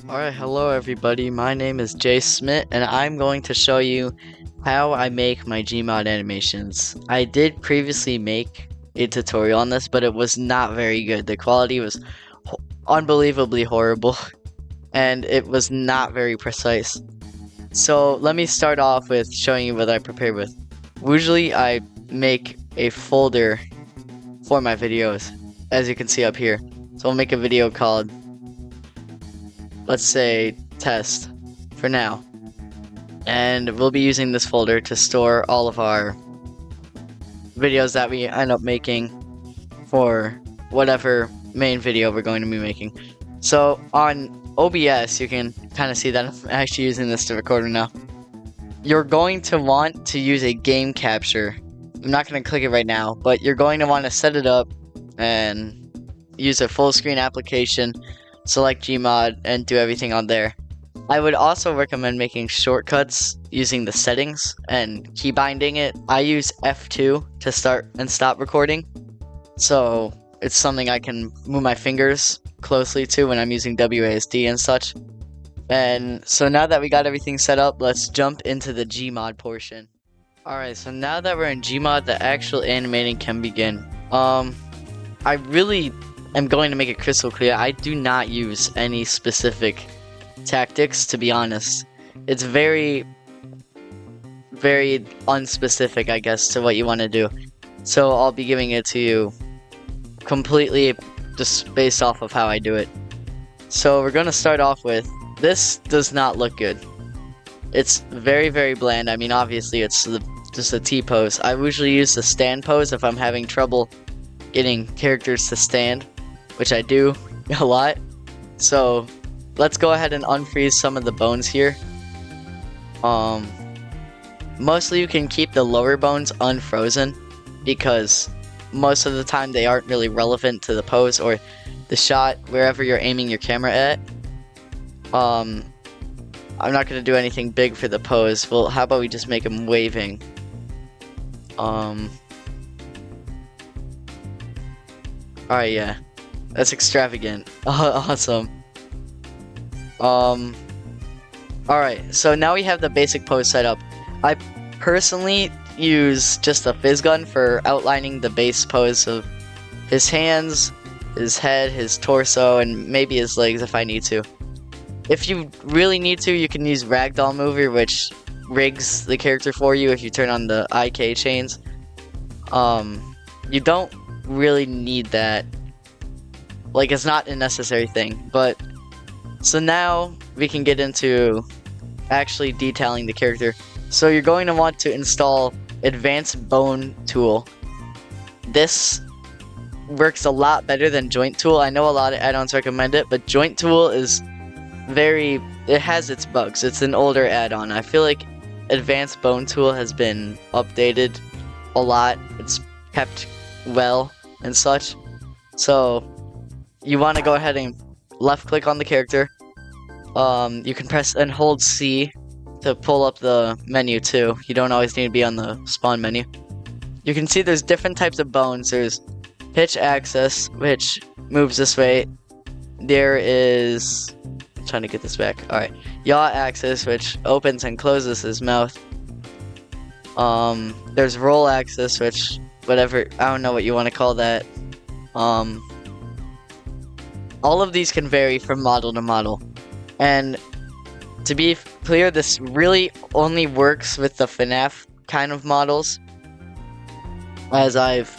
Alright, hello everybody, my name is Jay Smith and I'm going to show you how I make my GMOD animations. I did previously make a tutorial on this, but it was not very good. The quality was unbelievably horrible and it was not very precise. So let me start off with showing you what I prepared with. Usually I make a folder for my videos, as you can see up here. So I'll make a video called, let's say, test for now, and we'll be using this folder to store all of our videos that we end up making for whatever main video we're going to be making. So on OBS, you can kind of see that I'm actually using this to record right now. You're going to want to use a game capture. I'm not going to click it right now, but you're going to want to set it up and use a full screen application, select GMOD, and do everything on there. I would also recommend making shortcuts using the settings and key binding it. I use F2 to start and stop recording, so it's something I can move my fingers closely to when I'm using WASD and such. And so now that we got everything set up, let's jump into the GMOD portion. Alright, so now that we're in GMOD, the actual animating can begin. I really am going to make it crystal clear, I do not use any specific tactics, to be honest. It's very, very unspecific, I guess, to what you want to do. So I'll be giving it to you completely just based off of how I do it. So we're going to start off with, this does not look good. It's very, very bland. I mean, obviously it's just a T-pose. I usually use the stand pose if I'm having trouble getting characters to stand, which I do a lot. So let's go ahead and unfreeze some of the bones here. Mostly you can keep the lower bones unfrozen because most of the time they aren't really relevant to the pose or the shot wherever you're aiming your camera at. I'm not going to do anything big for the pose. Well, how about we just make them waving? Alright, yeah. That's extravagant. Awesome. Alright, so now we have the basic pose set up. I personally use just a fizz gun for outlining the base pose of his hands, his head, his torso, and maybe his legs if I need to. If you really need to, you can use Ragdoll Mover, which rigs the character for you if you turn on the IK chains. You don't really need that. Like, it's not a necessary thing, but so now we can get into actually detailing the character. So you're going to want to install Advanced Bone Tool. This works a lot better than Joint Tool. I know a lot of add-ons recommend it, but Joint Tool is it has its bugs. It's an older add-on. I feel like Advanced Bone Tool has been updated a lot. It's kept well and such. So you want to go ahead and left click on the character. You can press and hold C to pull up the menu too. You don't always need to be on the spawn menu. You can see there's different types of bones. There's pitch axis, which moves this way. There is, I'm trying to get this back. Alright, yaw axis, which opens and closes his mouth. There's roll axis, which whatever, I don't know what you want to call that. All of these can vary from model to model, and to be clear, this really only works with the FNAF kind of models, as I've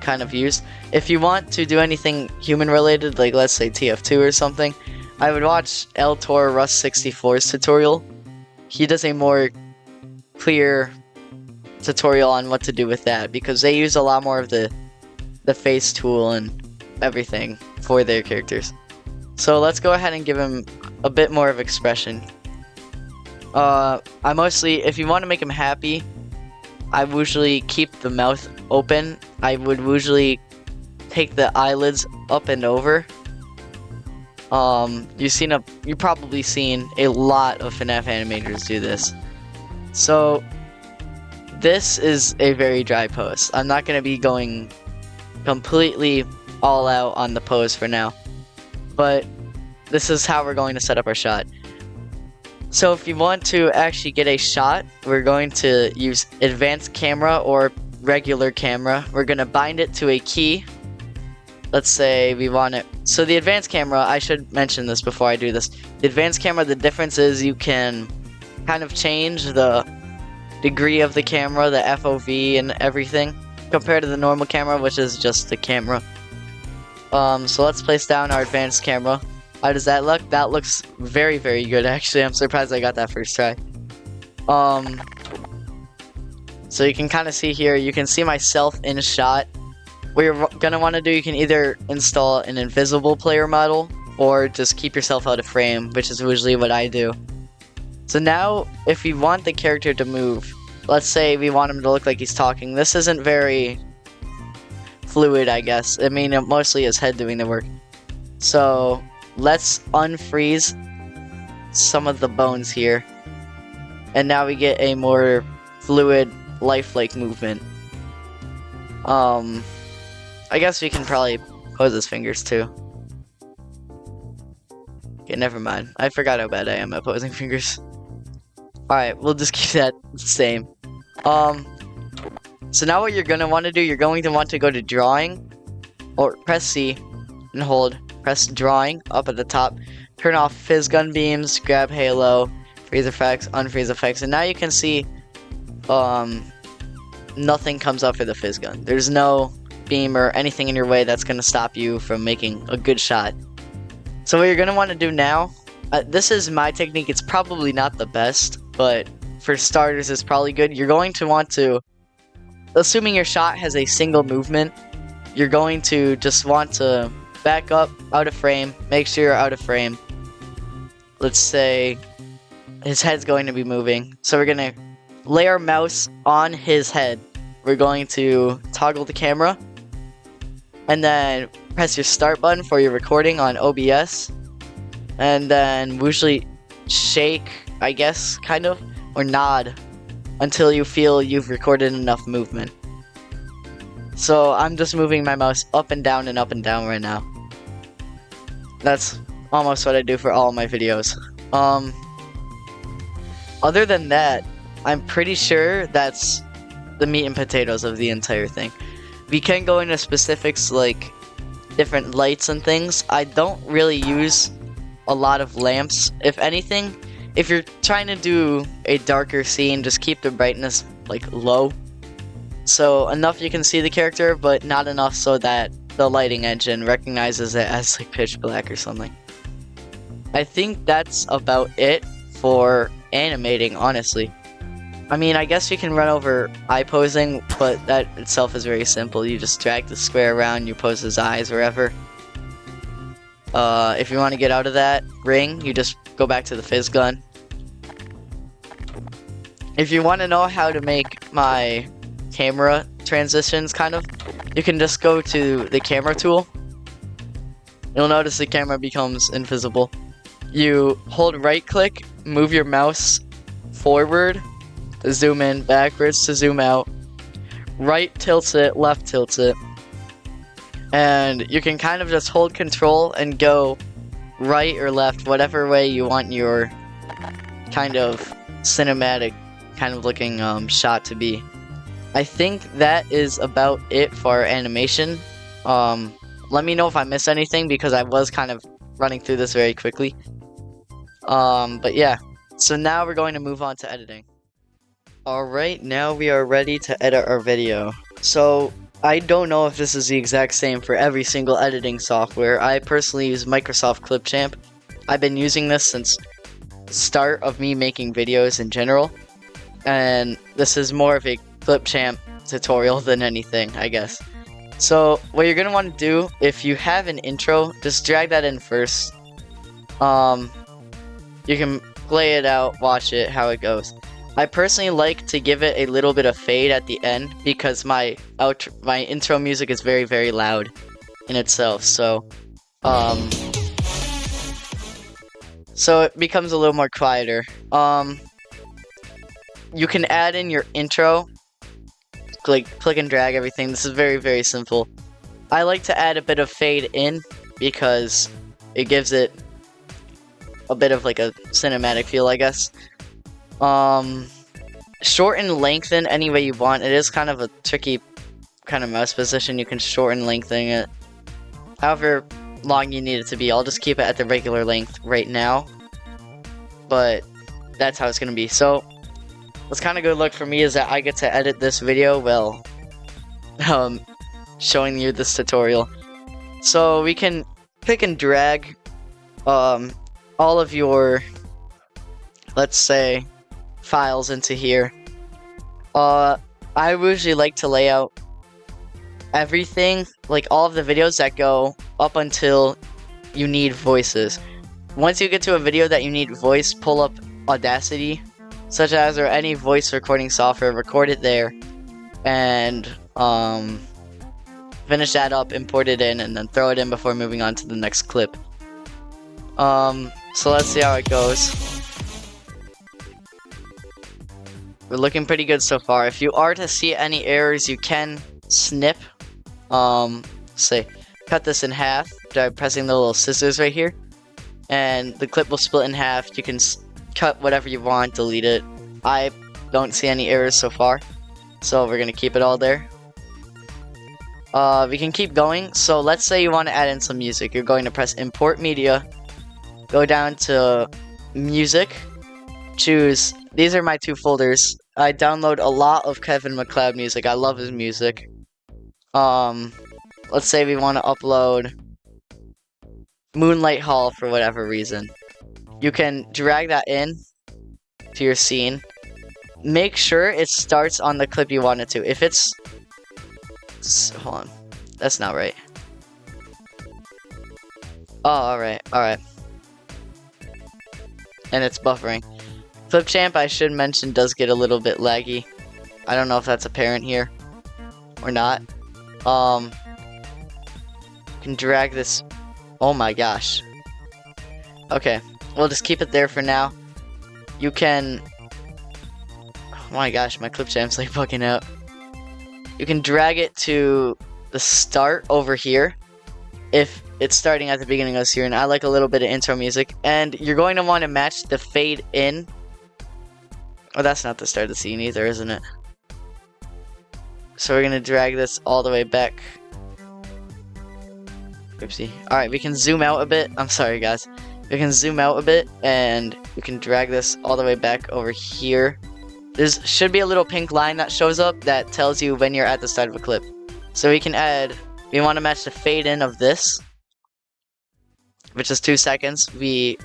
kind of used. If you want to do anything human related, like let's say TF2 or something, I would watch Eltor Rust64's tutorial. He does a more clear tutorial on what to do with that, because they use a lot more of the face tool and everything for their characters. So let's go ahead and give him a bit more of expression. I mostly, if you want to make him happy, I usually keep the mouth open. I would usually take the eyelids up and over. You've probably seen a lot of FNAF animators do this. So this is a very dry pose. I'm not going to be going completely all out on the pose for now, but this is how we're going to set up our shot. So if you want to actually get a shot, we're going to use advanced camera or regular camera. We're going to bind it to a key. Let's say we want it. So the advanced camera, I should mention this before I do this. The advanced camera, the difference is you can kind of change the degree of the camera, the FOV and everything, compared to the normal camera, which is just the camera. So let's place down our advanced camera. How does that look? That looks very, very good, actually. I'm surprised I got that first try. So you can kind of see here, you can see myself in a shot. What you're gonna want to do, you can either install an invisible player model, or just keep yourself out of frame, which is usually what I do. So now, if we want the character to move, let's say we want him to look like he's talking. This isn't very fluid, I guess. I mean, mostly his head doing the work. So let's unfreeze some of the bones here. And now we get a more fluid, lifelike movement. I guess we can probably pose his fingers too. Okay, never mind. I forgot how bad I am at posing fingers. Alright, we'll just keep that the same. So now what you're going to want to do, you're going to want to go to drawing, or press C and hold, press drawing up at the top, turn off fizz gun beams, grab halo, freeze effects, unfreeze effects, and now you can see nothing comes up for the fizz gun. There's no beam or anything in your way that's going to stop you from making a good shot. So what you're going to want to do now, this is my technique, it's probably not the best, but for starters it's probably good. You're going to want to, assuming your shot has a single movement, you're going to just want to back up, out of frame, make sure you're out of frame. Let's say his head's going to be moving, so we're going to lay our mouse on his head. We're going to toggle the camera, and then press your start button for your recording on OBS, and then usually shake, I guess, kind of, or nod until you feel you've recorded enough movement. So I'm just moving my mouse up and down right now. That's almost what I do for all of my videos. Other than that, I'm pretty sure that's the meat and potatoes of the entire thing. We can go into specifics like different lights and things. I don't really use a lot of lamps. If anything, if you're trying to do a darker scene, just keep the brightness like low. So enough you can see the character, but not enough so that the lighting engine recognizes it as like pitch black or something. I think that's about it for animating, honestly. I mean, I guess you can run over eye posing, but that itself is very simple. You just drag the square around, you pose his eyes wherever. If you want to get out of that ring, you just go back to the fizz gun. If you want to know how to make my camera transitions, kind of, you can just go to the camera tool. You'll notice the camera becomes invisible. You hold right click, move your mouse forward to zoom in, backwards to zoom out, right tilts it, left tilts it, and you can kind of just hold control and go right or left, whatever way you want your kind of cinematic kind of looking shot to be. I think that is about it for our animation. Let me know if I miss anything, because I was kind of running through this very quickly. But yeah, so now we're going to move on to editing. Alright, now we are ready to edit our video. So, I don't know if this is the exact same for every single editing software. I personally use Microsoft Clipchamp. I've been using this since the start of me making videos in general. And this is more of a Clipchamp tutorial than anything, I guess. So, what you're going to want to do, if you have an intro, just drag that in first. You can play it out, watch it, how it goes. I personally like to give it a little bit of fade at the end because my intro music is very, very loud in itself. So it becomes a little more quieter. You can add in your intro, click and drag everything. This is very, very simple. I like to add a bit of fade in because it gives it a bit of like a cinematic feel, I guess. Shorten, lengthen any way you want. It is kind of a tricky kind of mouse position. You can shorten, lengthen it however long you need it to be. I'll just keep it at the regular length right now, but that's how it's gonna be. So what's kind of good luck for me is that I get to edit this video while showing you this tutorial. So we can click and drag all of your, let's say, files into here. I usually like to lay out everything, like all of the videos that go up until you need voices. Once you get to a video that you need voice, pull up Audacity, such as, or any voice recording software, record it there, and finish that up, import it in, and then throw it in before moving on to the next clip. So let's see how it goes. We're looking pretty good so far. If you are to see any errors, you can snip. Say, cut this in half by pressing the little scissors right here, and the clip will split in half. You can cut whatever you want, delete it. I don't see any errors so far, so we're gonna keep it all there. We can keep going. So let's say you want to add in some music. You're going to press import media, go down to music, choose, these are my two folders. I download a lot of Kevin MacLeod music. I love his music. Let's say we want to upload Moonlight Hall for whatever reason. You can drag that in to your scene. Make sure it starts on the clip you want it to. If it's... hold on. That's not right. Oh, alright. And it's buffering. Clipchamp, I should mention, does get a little bit laggy. I don't know if that's apparent here or not. You can drag this. Oh my gosh. Okay, we'll just keep it there for now. You can... oh my gosh, my Clipchamp's like bugging out. You can drag it to the start over here if it's starting at the beginning of the scene. I like a little bit of intro music, and you're going to want to match the fade in. Oh, that's not the start of the scene either, isn't it? So we're gonna drag this all the way back. Oopsie. Alright, we can zoom out a bit. I'm sorry, guys. We can zoom out a bit, and we can drag this all the way back over here. There should be a little pink line that shows up that tells you when you're at the start of a clip. So we can add, we want to match the fade in of this, which is 2 seconds. We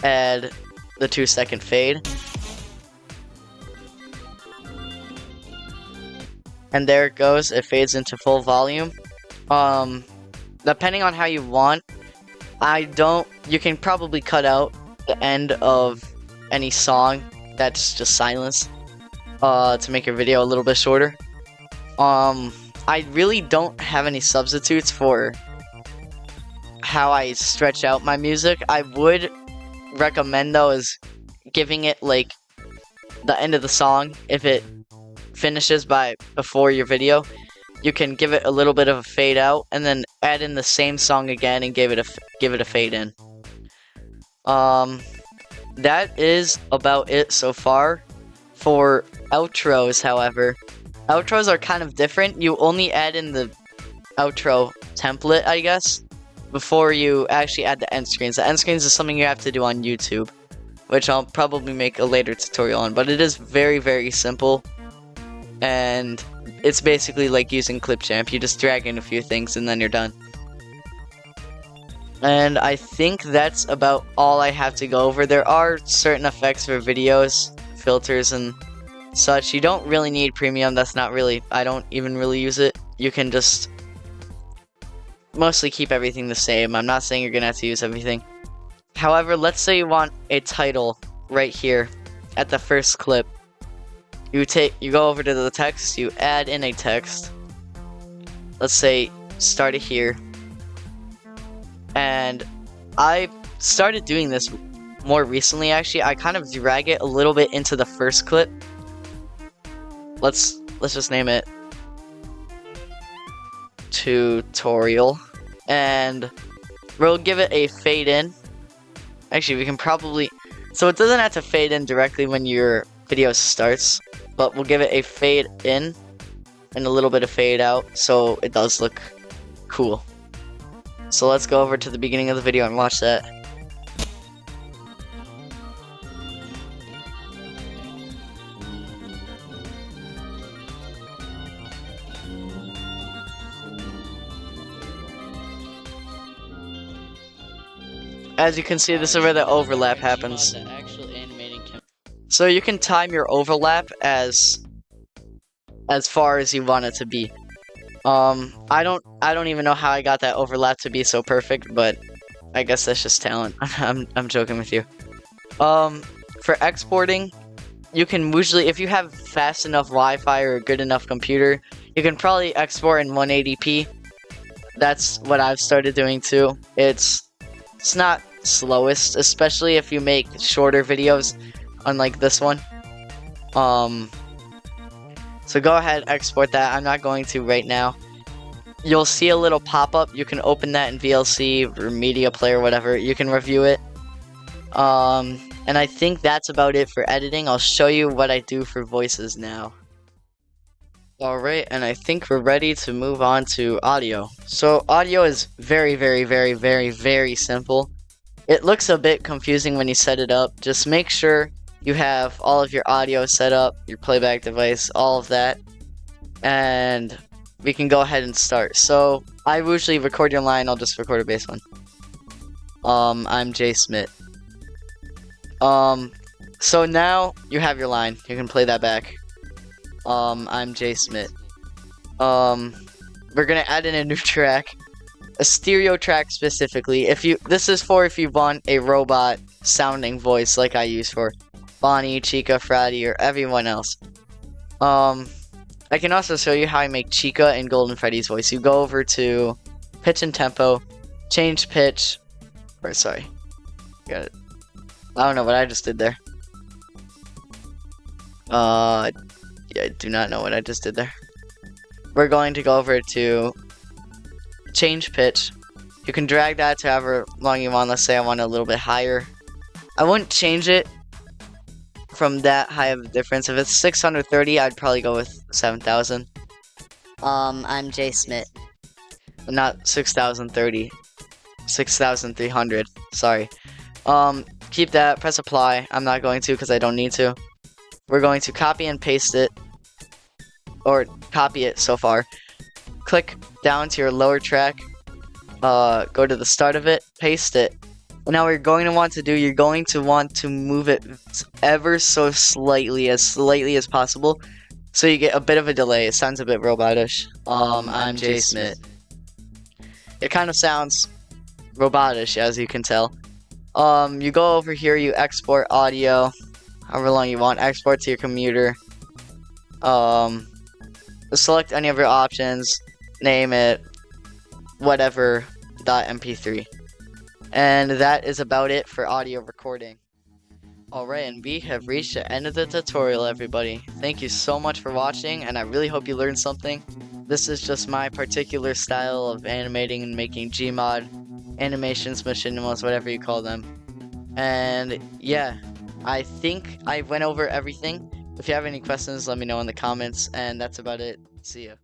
add the 2-second fade. And there it goes, it fades into full volume. Depending on how you want, you can probably cut out the end of any song that's just silence to make your video a little bit shorter. I really don't have any substitutes for how I stretch out my music. I would recommend, though, is giving it like the end of the song. If it finishes before your video, you can give it a little bit of a fade out and then add in the same song again and give it a fade in. That is about it so far. For outros, however, outros are kind of different. You only add in the outro template, I guess, before you actually add the end screens. The end screens is something you have to do on YouTube, which I'll probably make a later tutorial on, but it is very, very simple. And it's basically like using Clipchamp. You just drag in a few things and then you're done. And I think that's about all I have to go over. There are certain effects for videos, filters and such. You don't really need premium. That's not really, I don't even really use it. You can just mostly keep everything the same. I'm not saying you're gonna have to use everything. However, let's say you want a title right here at the first clip. you go over to the text, you add in a text. Let's say start it here. And I started doing this more recently actually. I kind of drag it a little bit into the first clip. Let's just name it tutorial, and we'll give it a fade in. Actually, we can probably, so it doesn't have to fade in directly when your video starts, but we'll give it a fade in and a little bit of fade out so it does look cool. So let's go over to the beginning of the video and watch that. As you can see, this is where the overlap happens. So you can time your overlap as far as you want it to be. I don't even know how I got that overlap to be so perfect, but I guess that's just talent. I'm joking with you. For exporting, you can usually, if you have fast enough Wi-Fi or a good enough computer, you can probably export in 180p. That's what I've started doing too. It's not slowest, especially if you make shorter videos, unlike this one. So go ahead, export that. I'm not going to right now. You'll see a little pop-up. You can open that in VLC or Media Player, whatever. You can review it. And I think that's about it for editing. I'll show you what I do for voices now. Alright, and I think we're ready to move on to audio. So audio is very, very, very, very, very simple. It looks a bit confusing when you set it up. Just make sure you have all of your audio set up, your playback device, all of that. And we can go ahead and start. So I usually record your line, I'll just record a bass one. I'm Jay Smith. So now you have your line. You can play that back. I'm Jay Smith. We're gonna add in a new track, a stereo track specifically. This is for if you want a robot sounding voice like I use for Bonnie, Chica, Freddy, or everyone else. I can also show you how I make Chica and Golden Freddy's voice. You go over to pitch and tempo, change pitch, or sorry, got it. I don't know what I just did there. Yeah, I do not know what I just did there. We're going to go over to change pitch. You can drag that to however long you want. Let's say I want it a little bit higher. I wouldn't change it from that high of a difference. If it's 630, I'd probably go with 7,000. I'm Jay Smith. Not 6,030. 6,300. Sorry. Keep that. Press apply. I'm not going to because I don't need to. We're going to copy and paste it. Or copy it so far. Click down to your lower track. Go to the start of it. Paste it. And now what you're going to want to do, you're going to want to move it ever so slightly as possible, so you get a bit of a delay. It sounds a bit robotish. I'm Jay Smith. It kind of sounds robotish, as you can tell. You go over here, you export audio, however long you want. Export to your computer. Select any of your options. Name it whatever .mp3. And that is about it for audio recording. Alright, and we have reached the end of the tutorial, everybody. Thank you so much for watching, and I really hope you learned something. This is just my particular style of animating and making GMOD, animations, machinimas, whatever you call them. And yeah, I think I went over everything. If you have any questions, let me know in the comments, and that's about it. See ya.